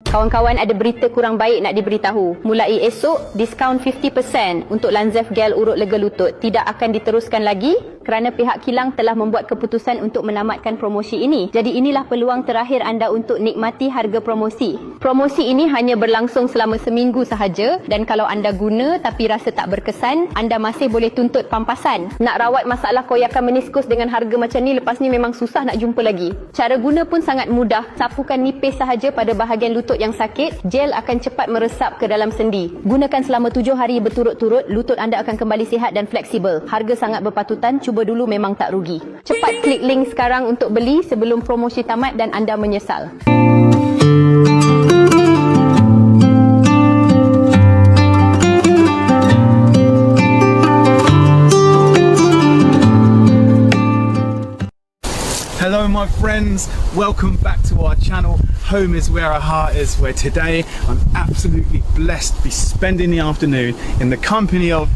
Kawan-kawan ada berita kurang baik nak diberitahu. Mulai esok, diskaun 50% untuk Lanzf gel urut lega lutut tidak akan diteruskan lagi kerana pihak kilang telah membuat keputusan untuk menamatkan promosi ini. Jadi inilah peluang terakhir anda untuk nikmati harga promosi. Promosi ini hanya berlangsung selama seminggu sahaja dan kalau anda guna tapi rasa tak berkesan, anda masih boleh tuntut pampasan. Nak rawat masalah koyakan meniskus dengan harga macam ni lepas ni memang susah nak jumpa lagi. Cara guna pun sangat mudah. Sapukan nipis sahaja pada bahagian lutut yang sakit, gel akan cepat meresap ke dalam sendi. Gunakan selama 7 hari berturut-turut, lutut anda akan kembali sihat dan fleksibel. Harga sangat berpatutan, cuba dulu memang tak rugi. Cepat klik link sekarang untuk beli sebelum promosi tamat dan anda menyesal. Hello my friends, welcome back to our channel. Home is where our heart is, where today I'm absolutely blessed to be spending the afternoon in the company of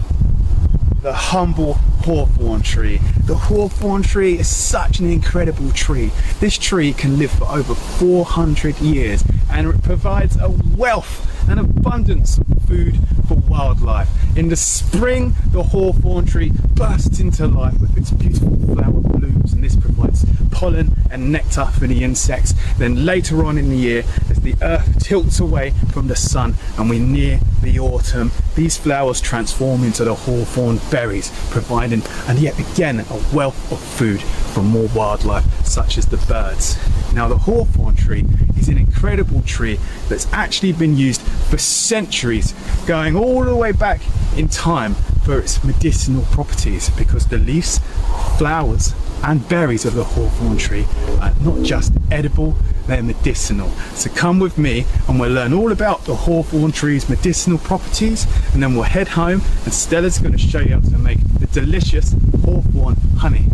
the humble hawthorn tree. The hawthorn tree is such an incredible tree. This tree can live for over 400 years and it provides a wealth and abundance of food for wildlife. In the spring, the hawthorn tree bursts into life with its beautiful flower blooms, and this provides pollen and nectar for the insects. Then later on in the year, as the earth tilts away from the sun and we near the autumn, these flowers transform into the hawthorn berries, providing and yet again a wealth of food for more wildlife such as the birds. Now the hawthorn tree is an incredible tree that's actually been used for centuries, going all the way back in time for its medicinal properties, because the leaves, flowers and berries of the hawthorn tree are not just edible, they're medicinal. So come with me and we'll learn all about the hawthorn tree's medicinal properties, and then we'll head home and Stella's going to show you how to make the delicious hawthorn honey.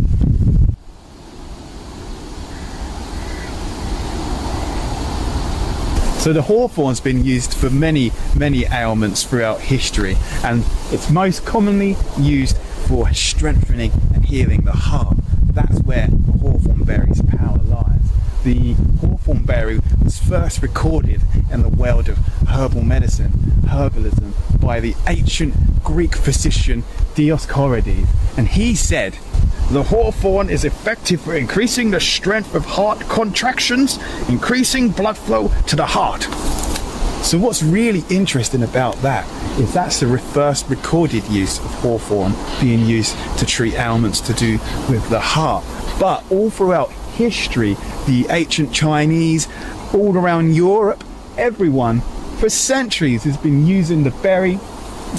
So the hawthorn's been used for many ailments throughout history, and it's most commonly used for strengthening and healing the heart. That's where the hawthorn berry's power lies. The hawthorn berry was first recorded in the world of herbal medicine, herbalism, by the ancient Greek physician Dioscorides, and he said, "The hawthorn is effective for increasing the strength of heart contractions, increasing blood flow to the heart." So what's really interesting about that is that's the first recorded use of hawthorn being used to treat ailments to do with the heart. But all throughout history, the ancient Chinese, all around Europe, everyone for centuries has been using the berry,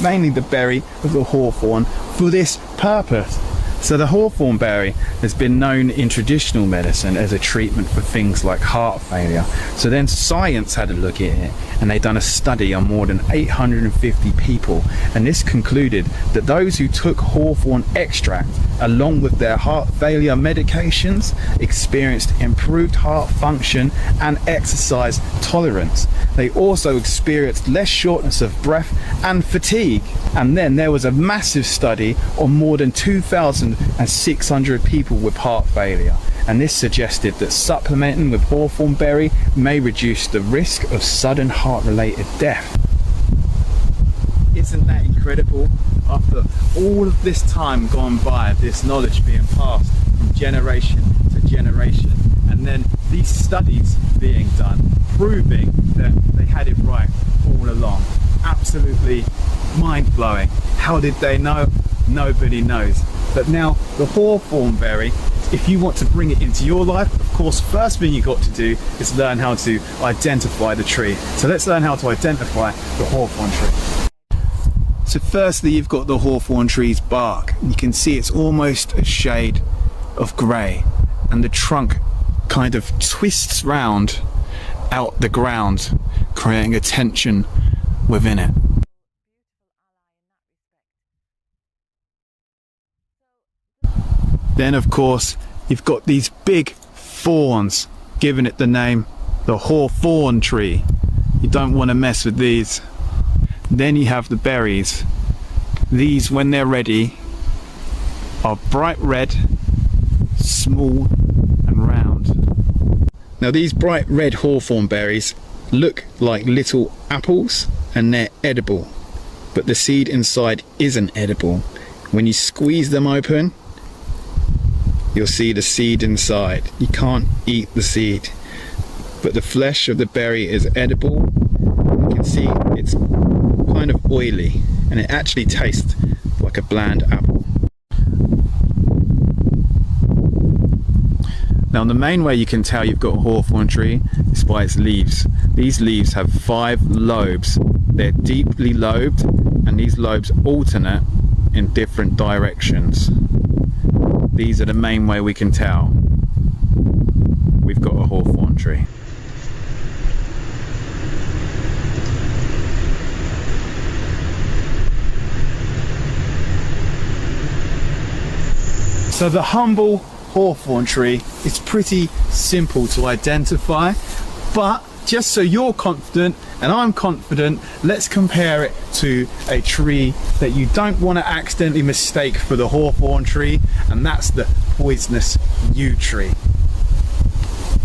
mainly the berry of the hawthorn, for this purpose. So the hawthorn berry has been known in traditional medicine as a treatment for things like heart failure. So then science had a look at it, and they done a study on more than 850 people, and this concluded that those who took hawthorn extract along with their heart failure medications experienced improved heart function and exercise tolerance. They also experienced less shortness of breath and fatigue. And then there was a massive study on more than 2,600 people with heart failure, and this suggested that supplementing with hawthorn berry may reduce the risk of sudden heart related death. Isn't that incredible? After all of this time gone by, this knowledge being passed from generation to generation, and then these studies being done proving that they had it right all along. Absolutely mind-blowing. How did they know? Nobody knows. But now the hawthorn berry, if you want to bring it into your life, of course first thing you got to do is learn how to identify the tree. So let's learn how to identify the hawthorn tree. So firstly, you've got the hawthorn tree's bark. You can see it's almost a shade of grey, and the trunk kind of twists round out the ground, creating a tension within it. Then of course you've got these big thorns, giving it the name the hawthorn tree. You don't want to mess with these. Then you have the berries. These, when they're ready, are bright red, small and round. Now these bright red hawthorn berries look like little apples and they're edible, but the seed inside isn't edible. When you squeeze them open, you'll see the seed inside. You can't eat the seed, but the flesh of the berry is edible. You can see it's kind of oily and it actually tastes like a bland apple. Now the main way you can tell you've got a hawthorn tree is by its leaves. These leaves have 5 lobes. They're deeply lobed and these lobes alternate in different directions. These are the main way we can tell we've got a hawthorn tree. So the humble hawthorn tree is pretty simple to identify, but just so you're confident and I'm confident, let's compare it to a tree that you don't want to accidentally mistake for the hawthorn tree, and that's the poisonous yew tree.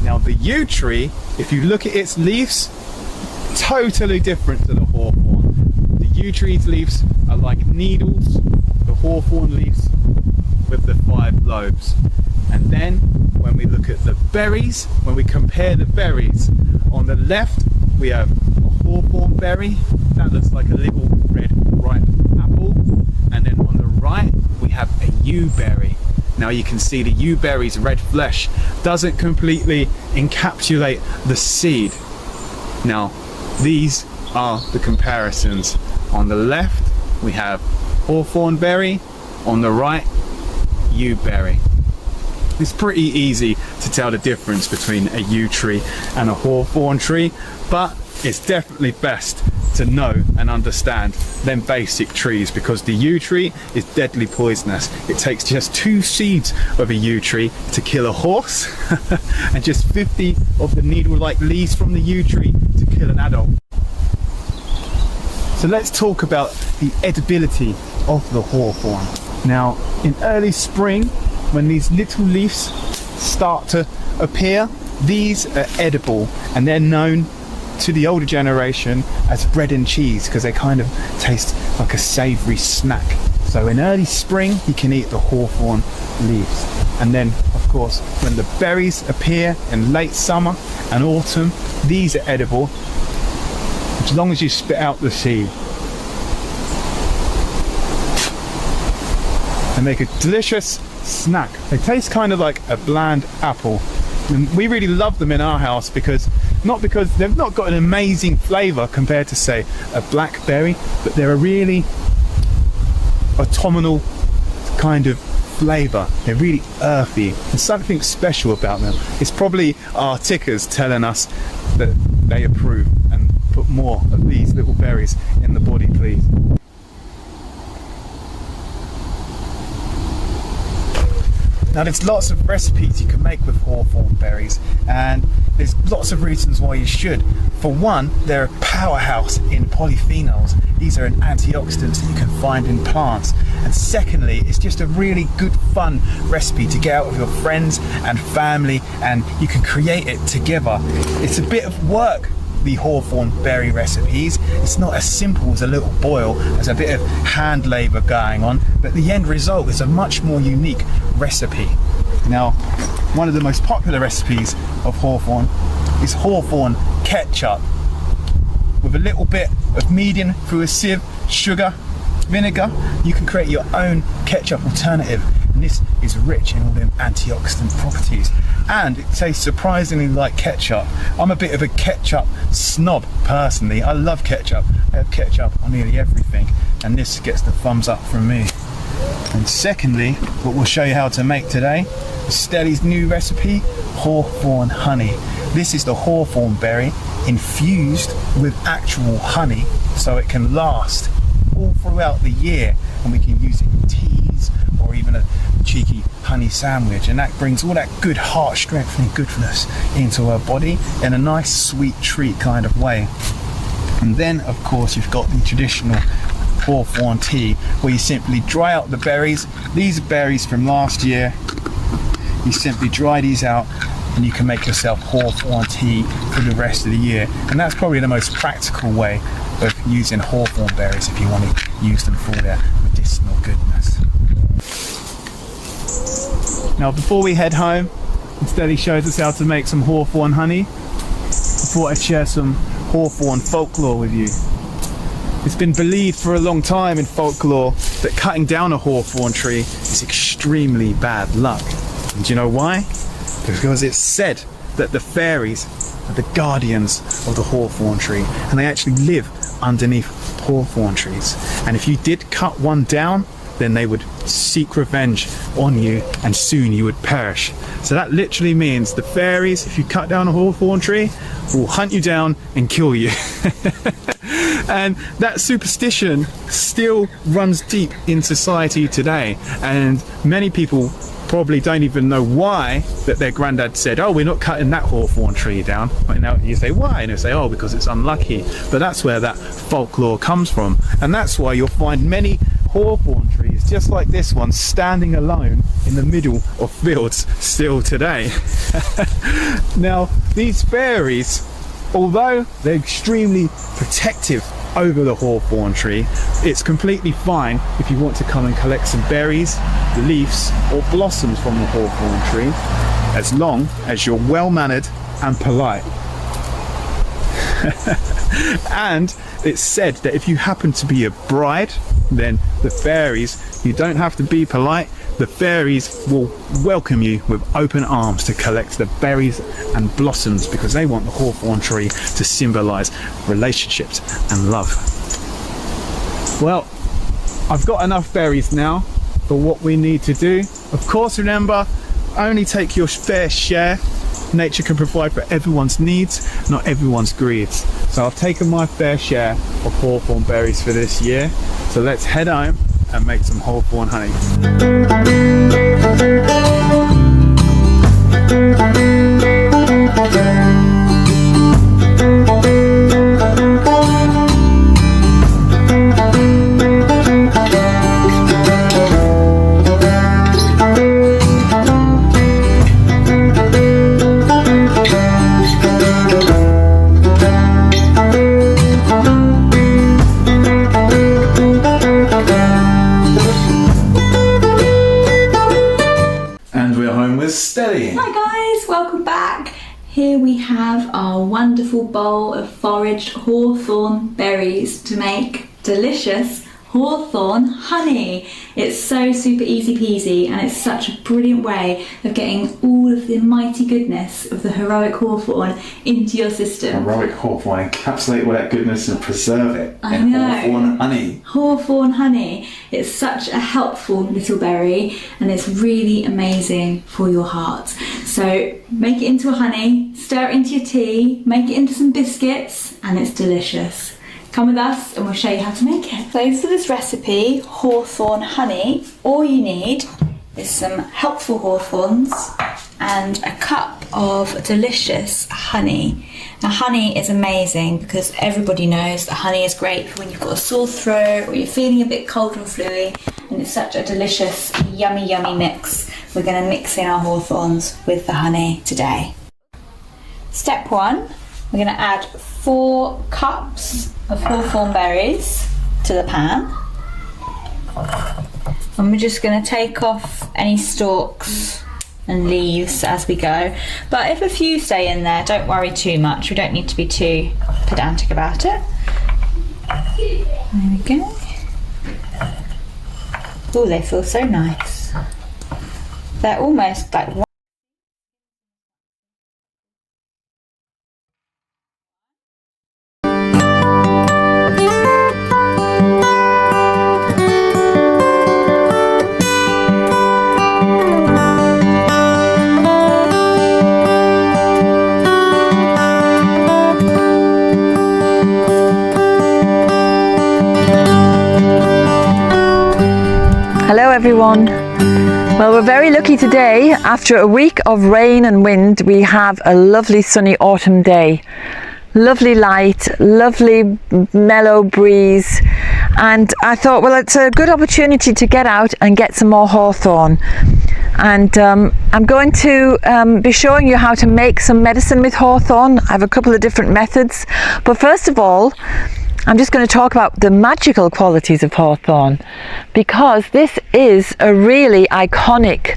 Now the yew tree, if you look at its leaves, totally different to the hawthorn. The yew tree's leaves are like needles, the hawthorn leaves with the 5 lobes. And then when we look at the berries, when we compare the berries, on the left we have a hawthorn berry that looks like a little red ripe apple, and then on the right we have a yew berry. Now you can see the yew berry's red flesh doesn't completely encapsulate the seed. Now these are the comparisons. On the left we have hawthorn berry, on the right yew berry. It's pretty easy to tell the difference between a yew tree and a hawthorn tree, but it's definitely best to know and understand them basic trees, because the yew tree is deadly poisonous. It takes just 2 seeds of a yew tree to kill a horse and just 50 of the needle-like leaves from the yew tree to kill an adult. So let's talk about the edibility of the hawthorn. Now in early spring, when these little leaves start to appear, these are edible, and they're known to the older generation as bread and cheese because they kind of taste like a savoury snack. So in early spring you can eat the hawthorn leaves, and then of course when the berries appear in late summer and autumn, these are edible as long as you spit out the seed. They make a delicious snack. They taste kind of like a bland apple, and we really love them in our house because they've not got an amazing flavour compared to say a blackberry, but they're a really autumnal kind of flavour. They're really earthy. There's something special about them. It's probably our tickers telling us that they approve and put more of these little berries in the body, please. Now there's lots of recipes you can make with hawthorn berries, and there's lots of reasons why you should. For one, they're a powerhouse in polyphenols. These are antioxidants that you can find in plants. And secondly, it's just a really good fun recipe to get out with your friends and family, and you can create it together. It's a bit of work, the hawthorn berry recipes. It's not as simple as a little boil. There's a bit of hand labour going on, but the end result is a much more unique recipe. Now, one of the most popular recipes of hawthorn is hawthorn ketchup. With a little bit of medium through a sieve, sugar, vinegar, you can create your own ketchup alternative, and this is rich in all them antioxidant properties, and it tastes surprisingly like ketchup. I'm a bit of a ketchup snob personally. I love ketchup. I have ketchup on nearly everything, and this gets the thumbs up from me. And secondly, what we'll show you how to make today is Stelly's new recipe, hawthorn honey. This is the hawthorn berry infused with actual honey, so it can last all throughout the year, and we can use it in teas or even a cheeky honey sandwich, and that brings all that good heart strengthening goodness into our body in a nice sweet treat kind of way. And then of course you've got the traditional hawthorn tea, where you simply dry out the berries. These are berries from last year. You simply dry these out, and you can make yourself hawthorn tea for the rest of the year. And that's probably the most practical way of using hawthorn berries if you want to use them for their medicinal goodness. Now before we head home, Steady shows us how to make some hawthorn honey. I thought I'd share some hawthorn folklore with you. It's been believed for a long time in folklore that cutting down a hawthorn tree is extremely bad luck. And do you know why? Because it's said that the fairies are the guardians of the hawthorn tree, and they actually live underneath hawthorn trees. And if you did cut one down, then they would seek revenge on you and soon you would perish. So that literally means the fairies, if you cut down a hawthorn tree, will hunt you down and kill you. And that superstition still runs deep in society today, and many people probably don't even know why that their granddad said, oh, we're not cutting that hawthorn tree down. But now you say, why? And they say, oh, because it's unlucky. But that's where that folklore comes from, and that's why you'll find many hawthorn trees just like this one standing alone in the middle of fields still today. Now these fairies, although they're extremely protective over the hawthorn tree, it's completely fine if you want to come and collect some berries, leaves or blossoms from the hawthorn tree, as long as you're well mannered and polite. And it's said that if you happen to be a bride, then the fairies, you don't have to be polite, the fairies will welcome you with open arms to collect the berries and blossoms, because they want the hawthorn tree to symbolise relationships and love. Well, I've got enough berries now for what we need to do. Of course, remember, only take your fair share. Nature can provide for everyone's needs, not everyone's greeds. So I've taken my fair share of hawthorn berries for this year. So let's head home and make some hawthorn honey. Steady. Hi guys, welcome back. Here we have our wonderful bowl of foraged hawthorn berries to make delicious hawthorn honey. It's so super easy peasy, and it's such a brilliant way of getting all of the mighty goodness of the heroic hawthorn into your system. Heroic hawthorn, encapsulate all that goodness and preserve it in hawthorn honey. Hawthorn honey. It's such a helpful little berry, and it's really amazing for your heart. So make it into a honey, stir it into your tea, make it into some biscuits, and it's delicious. Come with us and we'll show you how to make it. So for this recipe, hawthorn honey, all you need is some helpful hawthorns and a cup of delicious honey. Now honey is amazing because everybody knows that honey is great for when you've got a sore throat or you're feeling a bit cold and fluey, and it's such a delicious, yummy, yummy mix. We're going to mix in our hawthorns with the honey today. Step 1, we're going to add 4 cups of hawthorn berries to the pan, and we're just going to take off any stalks and leaves as we go, but if a few stay in there, don't worry too much. We don't need to be too pedantic about it. There we go. Oh, they feel so nice. They're almost like Hello everyone. Well, we're very lucky today. After a week of rain and wind, we have a lovely sunny autumn day. Lovely light, lovely mellow breeze, And I thought, well, it's a good opportunity to get out and get some more hawthorn. And I'm going to be showing you how to make some medicine with hawthorn. I have a couple of different methods, but first of all, I'm just going to talk about the magical qualities of hawthorn, because this is a really iconic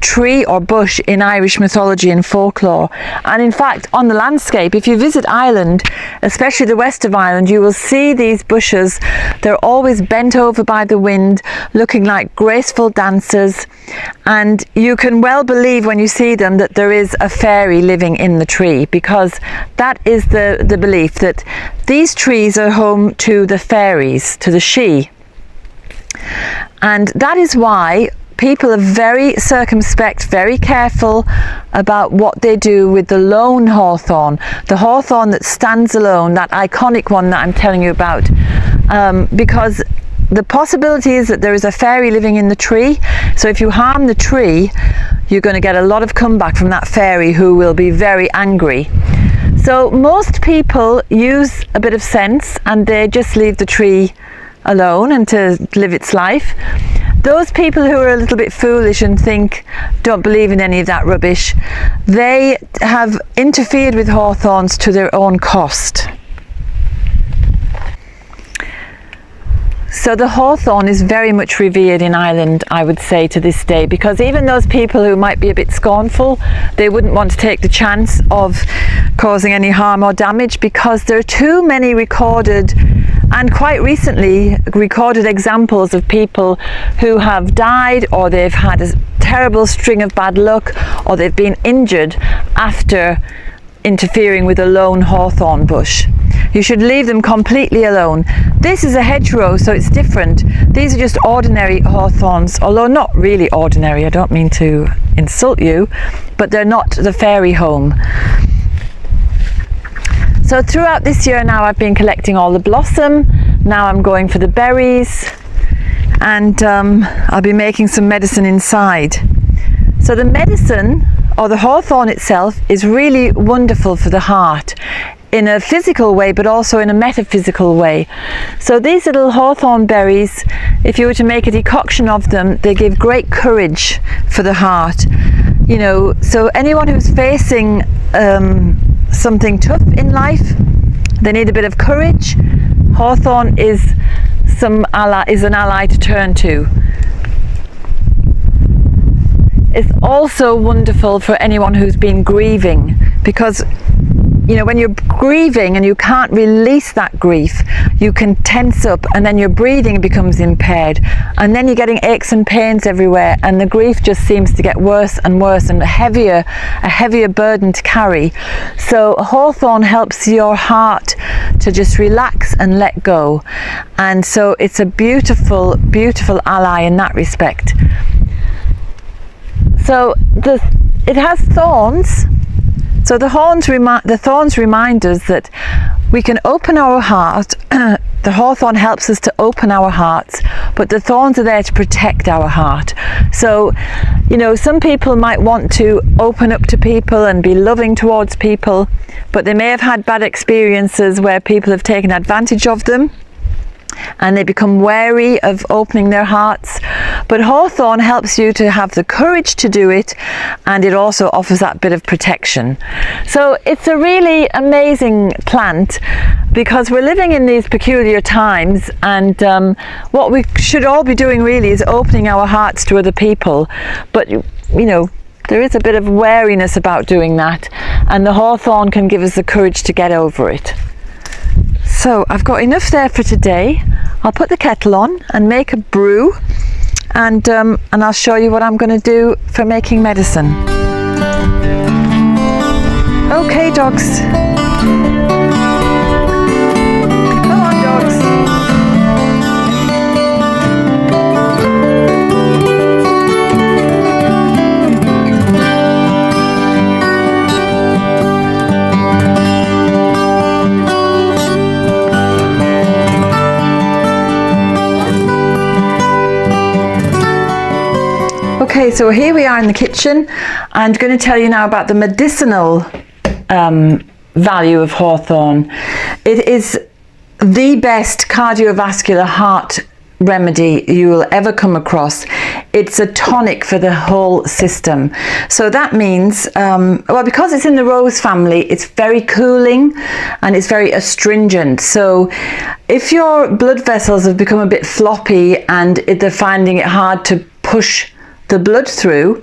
tree or bush in Irish mythology and folklore. And in fact, on the landscape, if you visit Ireland, especially the west of Ireland, you will see these bushes. They're always bent over by the wind, looking like graceful dancers. And you can well believe when you see them that there is a fairy living in the tree, because that is the belief, that these trees are home to the fairies, to the Sidhe. And that is why people are very circumspect, very careful about what they do with the lone hawthorn, the hawthorn that stands alone, that iconic one that I'm telling you about, because the possibility is that there is a fairy living in the tree. So if you harm the tree, you're going to get a lot of comeback from that fairy, who will be very angry. So most people use a bit of sense and they just leave the tree alone and to live its life. Those people who are a little bit foolish and don't believe in any of that rubbish, they have interfered with hawthorns to their own cost. So the hawthorn is very much revered in Ireland, I would say, to this day, because even those people who might be a bit scornful, they wouldn't want to take the chance of causing any harm or damage, because there are too many recorded, and quite recently recorded, examples of people who have died, or they've had a terrible string of bad luck, or they've been injured after interfering with a lone hawthorn bush. You should leave them completely alone. This is a hedgerow, so it's different. These are just ordinary hawthorns, although not really ordinary. I don't mean to insult you, but they're not the fairy home. So throughout this year now, I've been collecting all the blossom. Now I'm going for the berries, and I'll be making some medicine inside. So the medicine, or the hawthorn itself, is really wonderful for the heart, in a physical way, but also in a metaphysical way. So these little hawthorn berries, if you were to make a decoction of them, they give great courage for the heart. You know, so anyone who's facing something tough in life, they need a bit of courage. Hawthorn is an ally to turn to. It's also wonderful for anyone who's been grieving, because you know, when you're grieving and you can't release that grief, you can tense up, and then your breathing becomes impaired, and then you're getting aches and pains everywhere, and the grief just seems to get worse and worse, and a heavier burden to carry. So hawthorn helps your heart to just relax and let go, and so it's a beautiful, beautiful ally in that respect. So it has thorns. So the thorns remind us that we can open our heart. The hawthorn helps us to open our hearts, but the thorns are there to protect our heart. So, you know, some people might want to open up to people and be loving towards people, but they may have had bad experiences where people have taken advantage of them, and they become wary of opening their hearts. But hawthorn helps you to have the courage to do it, and it also offers that bit of protection. So it's a really amazing plant, because we're living in these peculiar times, and what we should all be doing really is opening our hearts to other people. But you know, there is a bit of wariness about doing that, and the hawthorn can give us the courage to get over it. So I've got enough there for today. I'll put the kettle on and make a brew, and I'll show you what I'm going to do for making medicine. Okay, dogs. Come on, dogs. Okay, so here we are in the kitchen. I'm going to tell you now about the medicinal value of hawthorn. It is the best cardiovascular heart remedy you will ever come across. It's a tonic for the whole system. So that means, well, because it's in the rose family, it's very cooling and it's very astringent. So if your blood vessels have become a bit floppy and they're finding it hard to push the blood through,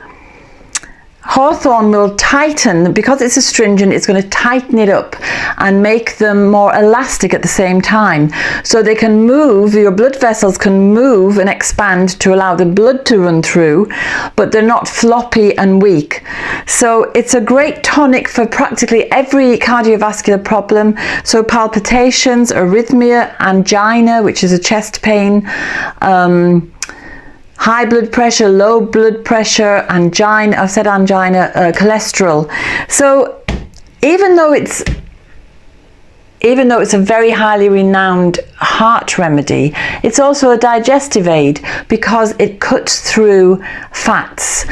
hawthorn will tighten. Because it's astringent, it's going to tighten it up and make them more elastic at the same time. So they can move, your blood vessels can move and expand to allow the blood to run through, but they're not floppy and weak. So it's a great tonic for practically every cardiovascular problem. So palpitations, arrhythmia, angina, which is a chest pain, high blood pressure, low blood pressure, angina, I've said angina, cholesterol. So even though it's a very highly renowned heart remedy, it's also a digestive aid because it cuts through fats,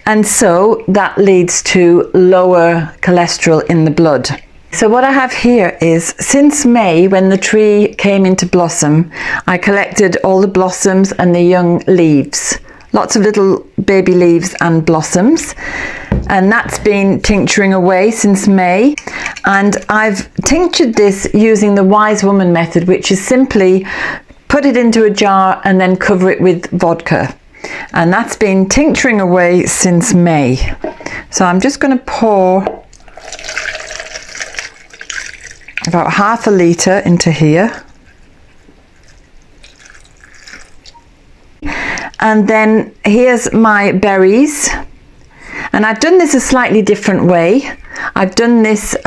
and so that leads to lower cholesterol in the blood. So what I have here is, since May, when the tree came into blossom, I collected all the blossoms and the young leaves, lots of little baby leaves and blossoms, and that's been tincturing away since May. And I've tinctured this using the Wise Woman method, which is simply put it into a jar and then cover it with vodka. And that's been tincturing away since May. So I'm just going to pour about half a litre into here, and then here's my berries, and I've done this a slightly different way. I've done this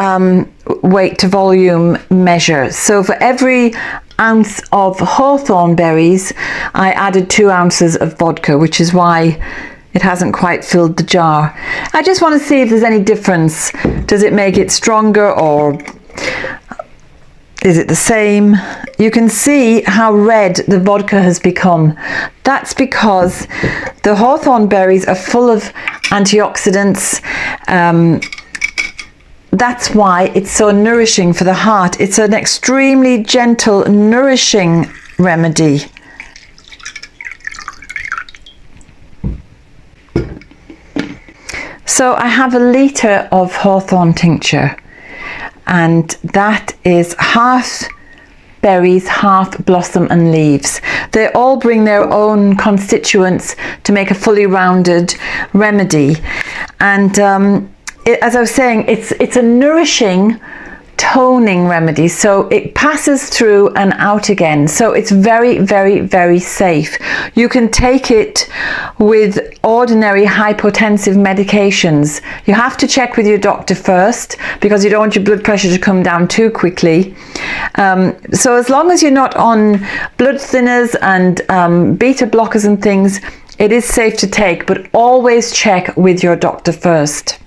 weight to volume measure. So for every ounce of hawthorn berries I added 2 ounces of vodka, which is why it hasn't quite filled the jar. I just want to see if there's any difference. Does it make it stronger, or is it the same? You can see how red the vodka has become. That's because the hawthorn berries are full of antioxidants. That's why it's so nourishing for the heart. It's an extremely gentle, nourishing remedy. So I have a litre of hawthorn tincture, and that is half berries, half blossom and leaves. They all bring their own constituents to make a fully rounded remedy. And as I was saying, it's a nourishing, toning remedy, so it passes through and out again. So it's very, very, very safe. You can take it with ordinary hypotensive medications. You have to check with your doctor first, because you don't want your blood pressure to come down too quickly. So as long as you're not on blood thinners and beta blockers and things, it is safe to take, but always check with your doctor first.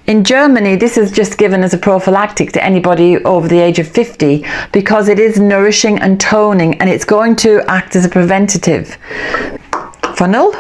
In Germany, this is just given as a prophylactic to anybody over the age of 50, because it is nourishing and toning, and it's going to act as a preventative. Funnel.